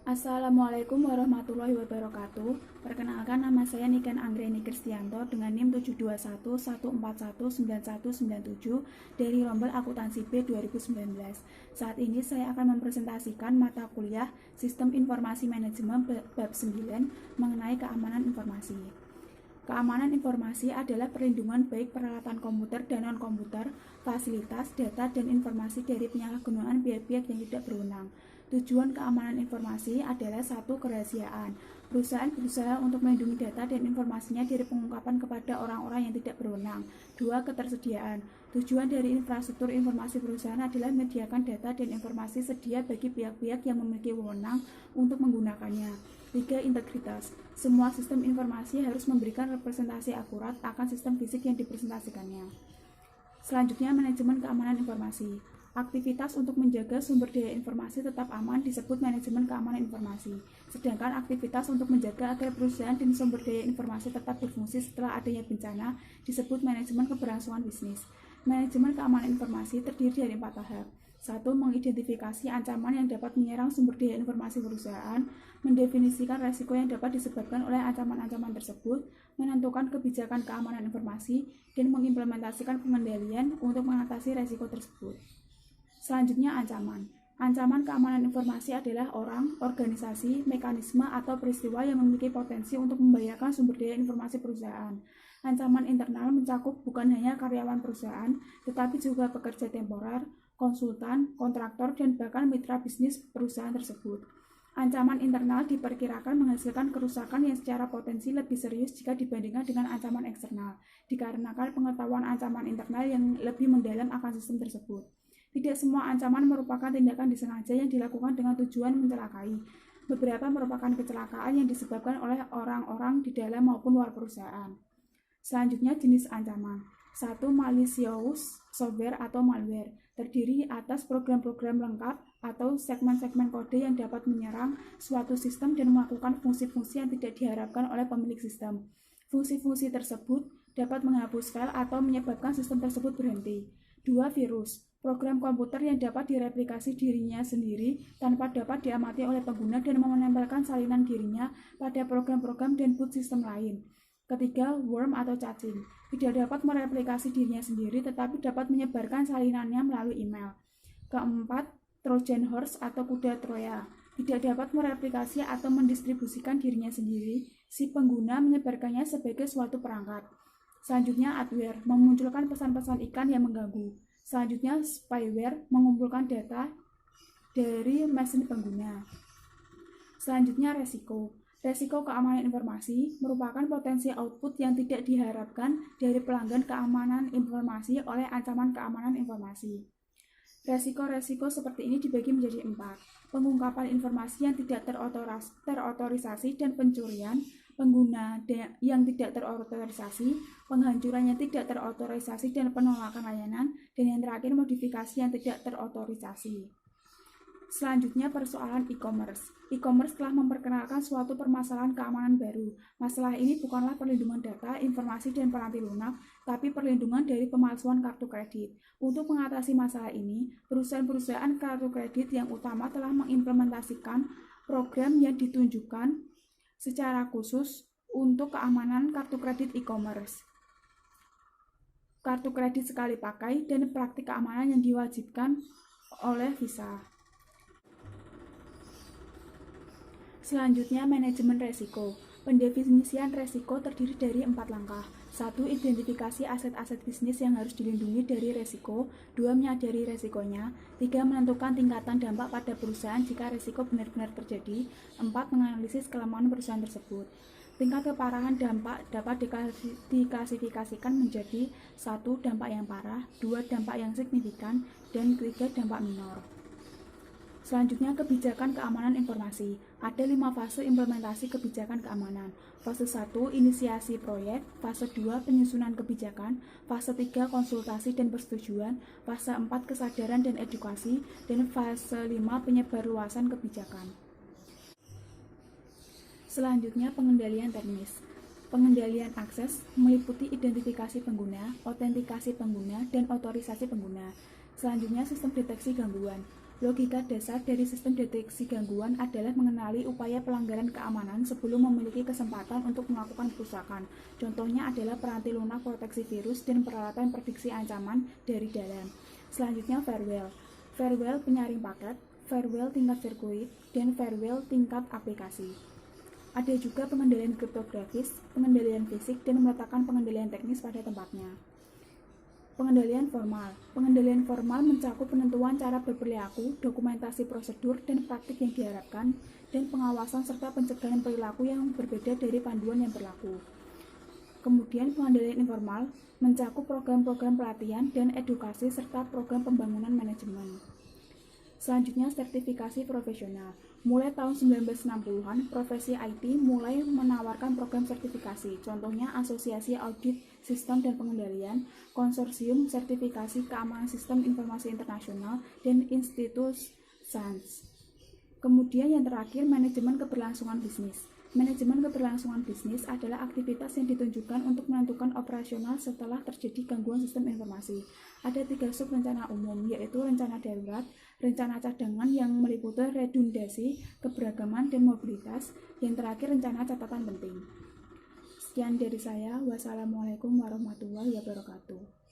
Assalamualaikum warahmatullahi wabarakatuh. Perkenalkan, nama saya Niken Anggreni Kristianto dengan NIM 72114199197 dari Rombel Akuntansi B 2019. Saat ini saya akan mempresentasikan mata kuliah Sistem Informasi Manajemen bab 9 mengenai keamanan informasi. Keamanan informasi adalah perlindungan baik peralatan komputer dan non-komputer, fasilitas, data, dan informasi dari penyalahgunaan pihak-pihak yang tidak berwenang. Tujuan keamanan informasi adalah satu, kerahasiaan. Perusahaan berusaha untuk melindungi data dan informasinya dari pengungkapan kepada orang-orang yang tidak berwenang. Dua, ketersediaan. Tujuan dari infrastruktur informasi perusahaan adalah menyediakan data dan informasi sedia bagi pihak-pihak yang memiliki wewenang untuk menggunakannya. 3. Integritas. Semua sistem informasi harus memberikan representasi akurat akan sistem fisik yang dipresentasikannya. Selanjutnya, manajemen keamanan informasi. Aktivitas untuk menjaga sumber daya informasi tetap aman disebut manajemen keamanan informasi. Sedangkan aktivitas untuk menjaga agar perusahaan dan sumber daya informasi tetap berfungsi setelah adanya bencana disebut manajemen keberlangsungan bisnis. Manajemen keamanan informasi terdiri dari 4 tahap. 1. Mengidentifikasi ancaman yang dapat menyerang sumber daya informasi perusahaan, mendefinisikan resiko yang dapat disebabkan oleh ancaman-ancaman tersebut, menentukan kebijakan keamanan informasi, dan mengimplementasikan pengendalian untuk mengatasi resiko tersebut. Selanjutnya, ancaman. Ancaman keamanan informasi adalah orang, organisasi, mekanisme, atau peristiwa yang memiliki potensi untuk membahayakan sumber daya informasi perusahaan. Ancaman internal mencakup bukan hanya karyawan perusahaan, tetapi juga pekerja temporer, konsultan, kontraktor, dan bahkan mitra bisnis perusahaan tersebut. Ancaman internal diperkirakan menghasilkan kerusakan yang secara potensi lebih serius jika dibandingkan dengan ancaman eksternal, dikarenakan pengetahuan ancaman internal yang lebih mendalam akan sistem tersebut. Tidak semua ancaman merupakan tindakan disengaja yang dilakukan dengan tujuan mencelakai. Beberapa merupakan kecelakaan yang disebabkan oleh orang-orang di dalam maupun luar perusahaan. Selanjutnya, jenis ancaman. 1. Malicious software atau malware, terdiri atas program-program lengkap atau segmen-segmen kode yang dapat menyerang suatu sistem dan melakukan fungsi-fungsi yang tidak diharapkan oleh pemilik sistem. Fungsi-fungsi tersebut dapat menghapus file atau menyebabkan sistem tersebut berhenti. 2. Virus, program komputer yang dapat direplikasi dirinya sendiri tanpa dapat diamati oleh pengguna dan menempelkan salinan dirinya pada program-program dan boot sistem lain. Ketiga, worm atau cacing, tidak dapat mereplikasi dirinya sendiri tetapi dapat menyebarkan salinannya melalui email. Keempat, Trojan horse atau kuda Troya, tidak dapat mereplikasi atau mendistribusikan dirinya sendiri, si pengguna menyebarkannya sebagai suatu perangkat. Selanjutnya, adware, memunculkan pesan-pesan ikan yang mengganggu. Selanjutnya, spyware, mengumpulkan data dari mesin pengguna. Selanjutnya, resiko. Resiko keamanan informasi merupakan potensi output yang tidak diharapkan dari pelanggan keamanan informasi oleh ancaman keamanan informasi. Resiko-resiko seperti ini dibagi menjadi 4. Pengungkapan informasi yang tidak terotorisasi dan pencurian, pengguna yang tidak terotorisasi, penghancuran yang tidak terotorisasi dan penolakan layanan, dan yang terakhir modifikasi yang tidak terotorisasi. Selanjutnya, persoalan e-commerce. E-commerce telah memperkenalkan suatu permasalahan keamanan baru. Masalah ini bukanlah perlindungan data, informasi, dan peranti lunak, tapi perlindungan dari pemalsuan kartu kredit. Untuk mengatasi masalah ini, perusahaan-perusahaan kartu kredit yang utama telah mengimplementasikan program yang ditunjukkan secara khusus untuk keamanan kartu kredit e-commerce. Kartu kredit sekali pakai dan praktik keamanan yang diwajibkan oleh Visa. Selanjutnya, manajemen resiko. Pendefinisian resiko terdiri dari 4 langkah. 1. Identifikasi aset-aset bisnis yang harus dilindungi dari resiko. 2. Menyadari resikonya. 3. Menentukan tingkatan dampak pada perusahaan jika resiko benar-benar terjadi. 4. Menganalisis kelemahan perusahaan tersebut. Tingkat keparahan dampak dapat diklasifikasikan menjadi 1. Dampak yang parah, 2. Dampak yang signifikan, dan 3. Dampak minor. Selanjutnya, kebijakan keamanan informasi. Ada 5 fase implementasi kebijakan keamanan. Fase 1, inisiasi proyek. Fase 2, penyusunan kebijakan. Fase 3, konsultasi dan persetujuan. Fase 4, kesadaran dan edukasi. Dan fase 5, penyebarluasan kebijakan. Selanjutnya, pengendalian teknis. Pengendalian akses meliputi identifikasi pengguna, autentikasi pengguna, dan otorisasi pengguna. Selanjutnya, sistem deteksi gangguan. Logika dasar dari sistem deteksi gangguan adalah mengenali upaya pelanggaran keamanan sebelum memiliki kesempatan untuk melakukan kerusakan. Contohnya adalah peranti lunak proteksi virus dan peralatan prediksi ancaman dari dalam. Selanjutnya firewall. Firewall penyaring paket, firewall tingkat sirkuit, dan firewall tingkat aplikasi. Ada juga pengendalian kriptografis, pengendalian fisik, dan meletakkan pengendalian teknis pada tempatnya. Pengendalian formal. Pengendalian formal mencakup penentuan cara berperilaku, dokumentasi prosedur dan praktik yang diharapkan, dan pengawasan serta pencegahan perilaku yang berbeda dari panduan yang berlaku. Kemudian pengendalian informal mencakup program-program pelatihan dan edukasi serta program pembangunan manajemen. Selanjutnya sertifikasi profesional. Mulai tahun 1960-an, profesi IT mulai menawarkan program sertifikasi. Contohnya Asosiasi Audit Sistem dan Pengendalian, Konsorsium Sertifikasi Keamanan Sistem Informasi Internasional, dan Institut SANS. Kemudian yang terakhir, manajemen keberlangsungan bisnis. Manajemen keberlangsungan bisnis adalah aktivitas yang ditunjukkan untuk menentukan operasional setelah terjadi gangguan sistem informasi. Ada 3 sub rencana umum, yaitu rencana darurat, rencana cadangan yang meliputi redundasi, keberagaman, dan mobilitas, yang terakhir rencana catatan penting. Sekian dari saya. Wassalamualaikum warahmatullahi wabarakatuh.